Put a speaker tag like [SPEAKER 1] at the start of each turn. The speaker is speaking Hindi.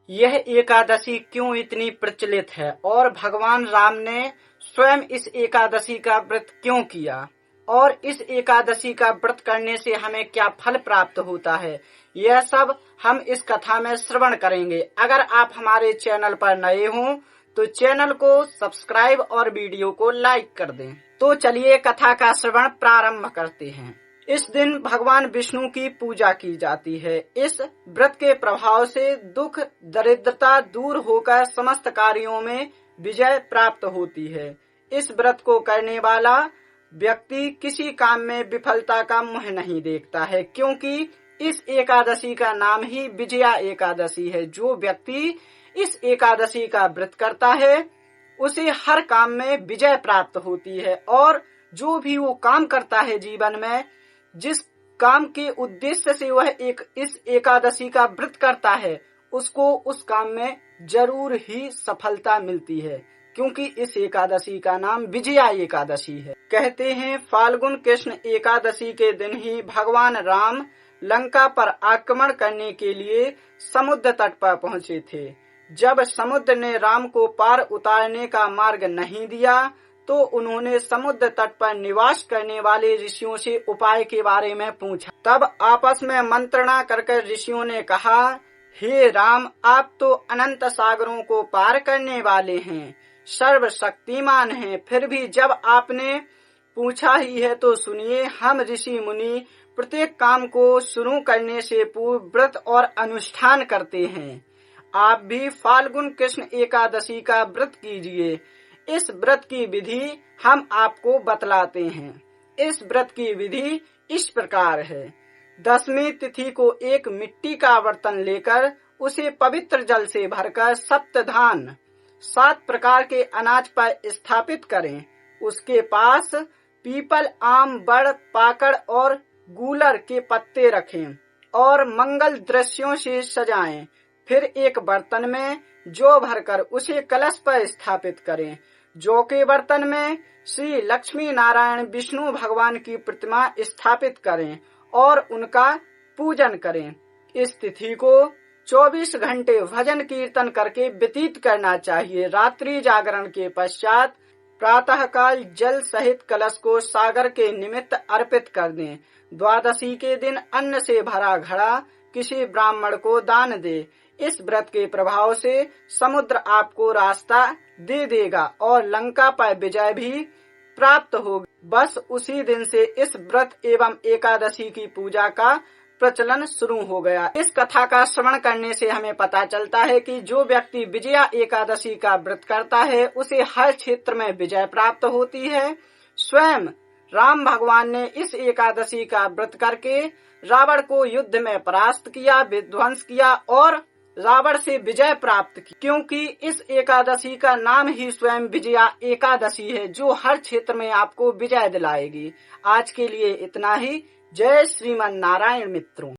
[SPEAKER 1] यह एकादशी क्यों इतनी प्रचलित है और भगवान राम ने स्वयं इस एकादशी का व्रत क्यों किया और इस एकादशी का व्रत करने से हमें क्या फल प्राप्त होता है, यह सब हम इस कथा में श्रवण करेंगे। अगर आप हमारे चैनल पर नए हों तो चैनल को सब्सक्राइब और वीडियो को लाइक कर दें। तो चलिए कथा का श्रवण प्रारंभ करते हैं। इस दिन भगवान विष्णु की पूजा की जाती है। इस व्रत के प्रभाव से दुख दरिद्रता दूर होकर समस्त कार्यों में विजय प्राप्त होती है। इस व्रत को करने वाला व्यक्ति किसी काम में विफलता का मुंह नहीं देखता है, क्योंकि इस एकादशी का नाम ही विजया एकादशी है। जो व्यक्ति इस एकादशी का व्रत करता है उसे हर काम में विजय प्राप्त होती है और जो भी वो काम करता है जीवन में, जिस काम के उद्देश्य से वह इस एकादशी का व्रत करता है, उसको उस काम में जरूर ही सफलता मिलती है, क्योंकि इस एकादशी का नाम विजया एकादशी है। कहते हैं फाल्गुन कृष्ण एकादशी के दिन ही भगवान राम लंका पर आक्रमण करने के लिए समुद्र तट पर पहुंचे थे। जब समुद्र ने राम को पार उतारने का मार्ग नहीं दिया तो उन्होंने समुद्र तट पर निवास करने वाले ऋषियों से उपाय के बारे में पूछा। तब आपस में मंत्रणा करके ऋषियों ने कहा, हे राम, आप तो अनंत सागरों को पार करने वाले हैं, सर्वशक्तिमान हैं, फिर भी जब आपने पूछा ही है तो सुनिए। हम ऋषि मुनि प्रत्येक काम को शुरू करने से पूर्व व्रत और अनुष्ठान करते हैं। आप भी फाल्गुन कृष्ण एकादशी का व्रत कीजिए। इस व्रत की विधि हम आपको बतलाते हैं। इस व्रत की विधि इस प्रकार है। 10वीं तिथि को एक मिट्टी का बर्तन लेकर उसे पवित्र जल से भरकर सप्तधान 7 प्रकार के अनाज पर स्थापित करें। उसके पास पीपल, आम, बड़, पाकड़ और गूलर के पत्ते रखें और मंगल दृश्यों से सजाएं। फिर एक बर्तन में जौ भरकर उसे कलश पर स्थापित करें। जौ के बर्तन में श्री लक्ष्मी नारायण विष्णु भगवान की प्रतिमा स्थापित करें और उनका पूजन करें। इस तिथि को 24 घंटे भजन कीर्तन करके व्यतीत करना चाहिए। रात्रि जागरण के पश्चात प्रातःकाल जल सहित कलश को सागर के निमित्त अर्पित कर दें। द्वादशी के दिन अन्न से भरा घड़ा किसी ब्राह्मण को दान दे। इस व्रत के प्रभाव से समुद्र आपको रास्ता दे देगा और लंका पर विजय भी प्राप्त होगी। बस उसी दिन से इस व्रत एवं एकादशी की पूजा का प्रचलन शुरू हो गया। इस कथा का श्रवण करने से हमें पता चलता है कि जो व्यक्ति विजया एकादशी का व्रत करता है उसे हर क्षेत्र में विजय प्राप्त होती है। स्वयं राम भगवान ने इस एकादशी का व्रत करके रावण को युद्ध में परास्त किया, विध्वंस किया और रावण से विजय प्राप्त की, क्योंकि इस एकादशी का नाम ही स्वयं विजया एकादशी है, जो हर क्षेत्र में आपको विजय दिलाएगी। आज के लिए इतना ही। जय श्रीमन नारायण मित्रों।